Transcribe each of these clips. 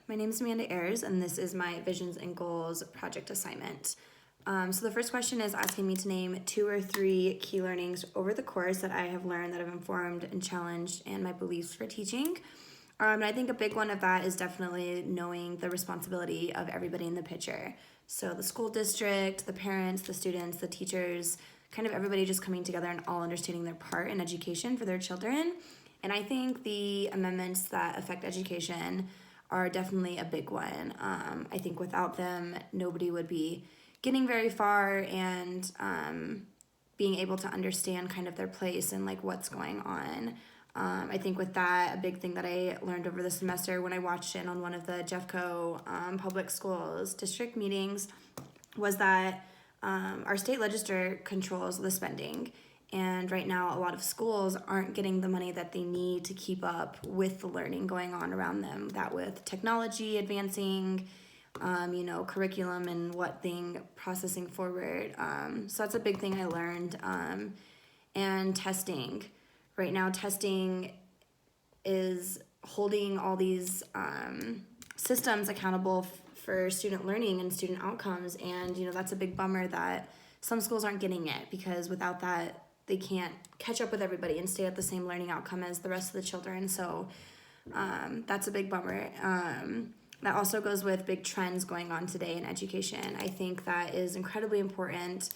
my name is Amanda Ayers, and this is my Visions and Goals project assignment. So the first question is asking me to name 2 or 3 key learnings over the course that I have learned that have informed and challenged and my beliefs for teaching. And I think a big one of that is definitely knowing the responsibility of everybody in the picture. So the school district, the parents, the students, the teachers, kind of everybody just coming together and all understanding their part in education for their children. And I think the amendments that affect education are definitely a big one. I think without them, nobody would be getting very far and being able to understand kind of their place and like what's going on. I think with that, a big thing that I learned over the semester when I watched it on one of the Jeffco public schools district meetings was that our state legislature controls the spending. And right now, a lot of schools aren't getting the money that they need to keep up with the learning going on around them. That with technology advancing, curriculum and what thing processing forward. So that's a big thing I learned. And testing. Right now, testing is holding all these systems accountable for student learning and student outcomes. And, that's a big bummer that some schools aren't getting it because without that, they can't catch up with everybody and stay at the same learning outcome as the rest of the children. So that's a big bummer. That also goes with big trends going on today in education. I think that is incredibly important,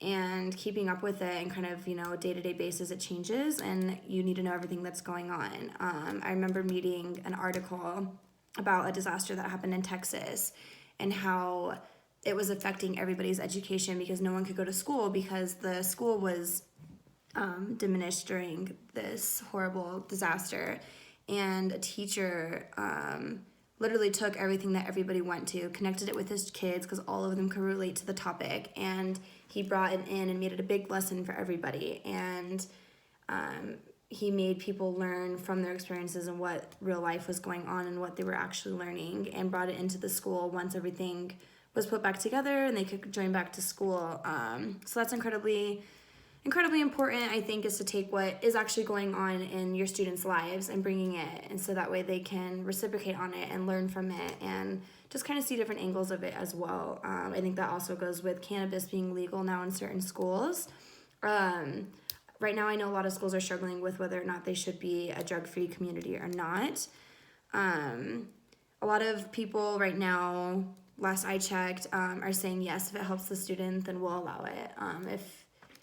and keeping up with it and kind of, day-to-day basis, it changes and you need to know everything that's going on. I remember reading an article about a disaster that happened in Texas and how it was affecting everybody's education because no one could go to school because the school was diminished during this horrible disaster. And a teacher literally took everything that everybody went to, connected it with his kids because all of them could relate to the topic, and he brought it in and made it a big lesson for everybody. And he made people learn from their experiences and what real life was going on and what they were actually learning, and brought it into the school once everything was put back together and they could join back to school. So that's incredibly important, I think, is to take what is actually going on in your students' lives and bringing it, and so that way they can reciprocate on it and learn from it and just kind of see different angles of it as well. I think that also goes with cannabis being legal now in certain schools. Right now, I know a lot of schools are struggling with whether or not they should be a drug-free community or not. A lot of people right now, last I checked, are saying yes, if it helps the student, then we'll allow it.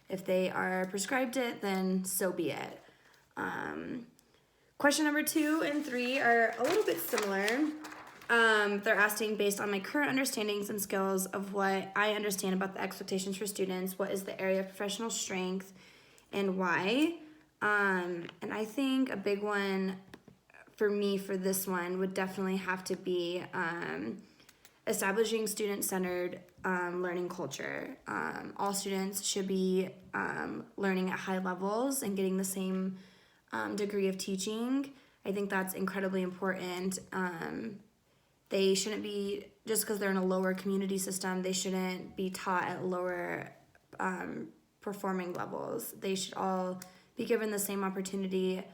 If they are prescribed it, then so be it. Question number 2 and 3 are a little bit similar. They're asking, based on my current understandings and skills of what I understand about the expectations for students, what is the area of professional strength and why? And I think a big one for me for this one would definitely have to be establishing student-centered learning culture. All students should be learning at high levels and getting the same degree of teaching. I think that's incredibly important. They shouldn't be, just because they're in a lower community system, they shouldn't be taught at lower performing levels. They should all be given the same opportunity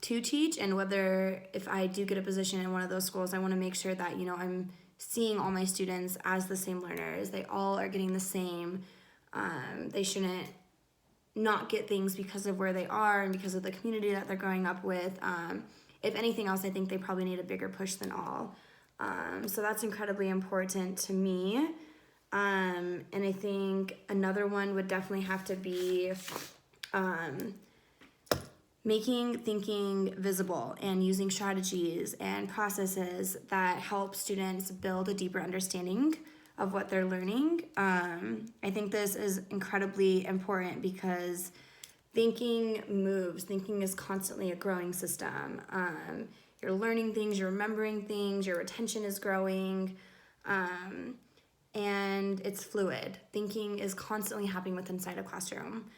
to teach, and whether if I do get a position in one of those schools, I want to make sure that, I'm seeing all my students as the same learners. They all are getting the same. They shouldn't not get things because of where they are and because of the community that they're growing up with. If anything else, I think they probably need a bigger push than all. So that's incredibly important to me. And I think another one would definitely have to be making thinking visible and using strategies and processes that help students build a deeper understanding of what they're learning. I think this is incredibly important because thinking moves. Thinking is constantly a growing system. You're learning things, you're remembering things, your retention is growing, and it's fluid. Thinking is constantly happening within inside a classroom.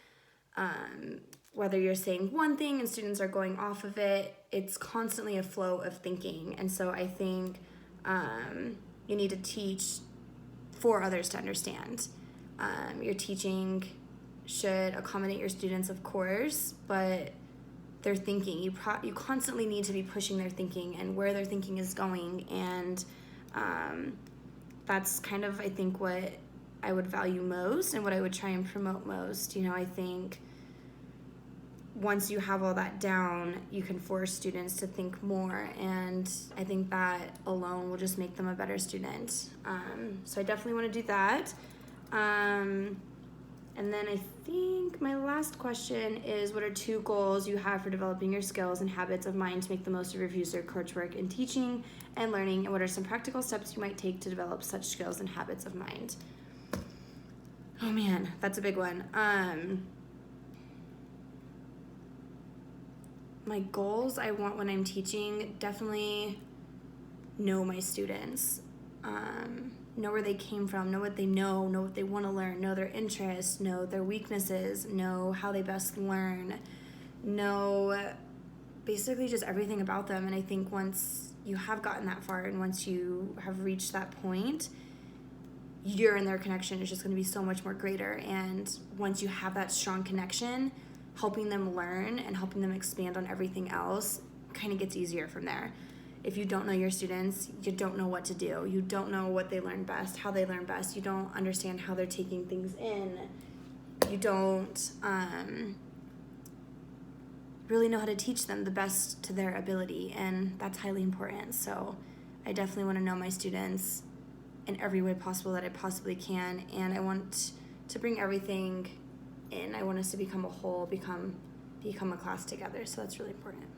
Whether you're saying one thing and students are going off of it, it's constantly a flow of thinking. And so I think you need to teach for others to understand. Your teaching should accommodate your students, of course, but their thinking. You constantly need to be pushing their thinking and where their thinking is going, and that's kind of, I think, what I would value most and what I would try and promote most. I think once you have all that down, you can force students to think more, and I think that alone will just make them a better student. So I definitely want to do that. And then I think my last question is, what are 2 goals you have for developing your skills and habits of mind to make the most of your Fuser coursework in teaching and learning, and what are some practical steps you might take to develop such skills and habits of mind? Oh man, that's a big one. My goals I want when I'm teaching, definitely know my students. Know where they came from, know what they know what they want to learn, know their interests, know their weaknesses, know how they best learn, know basically just everything about them. And I think once you have gotten that far and once you have reached that point, your and their connection is just going to be so much more greater. And once you have that strong connection, helping them learn and helping them expand on everything else kind of gets easier from there. If you don't know your students, you don't know what to do. You don't know what they learn best, how they learn best. You don't understand how they're taking things in. You don't really know how to teach them the best to their ability, and that's highly important. So I definitely want to know my students in every way possible that I possibly can, and I want to bring everything in. I want us to become a whole, become a class together, so that's really important.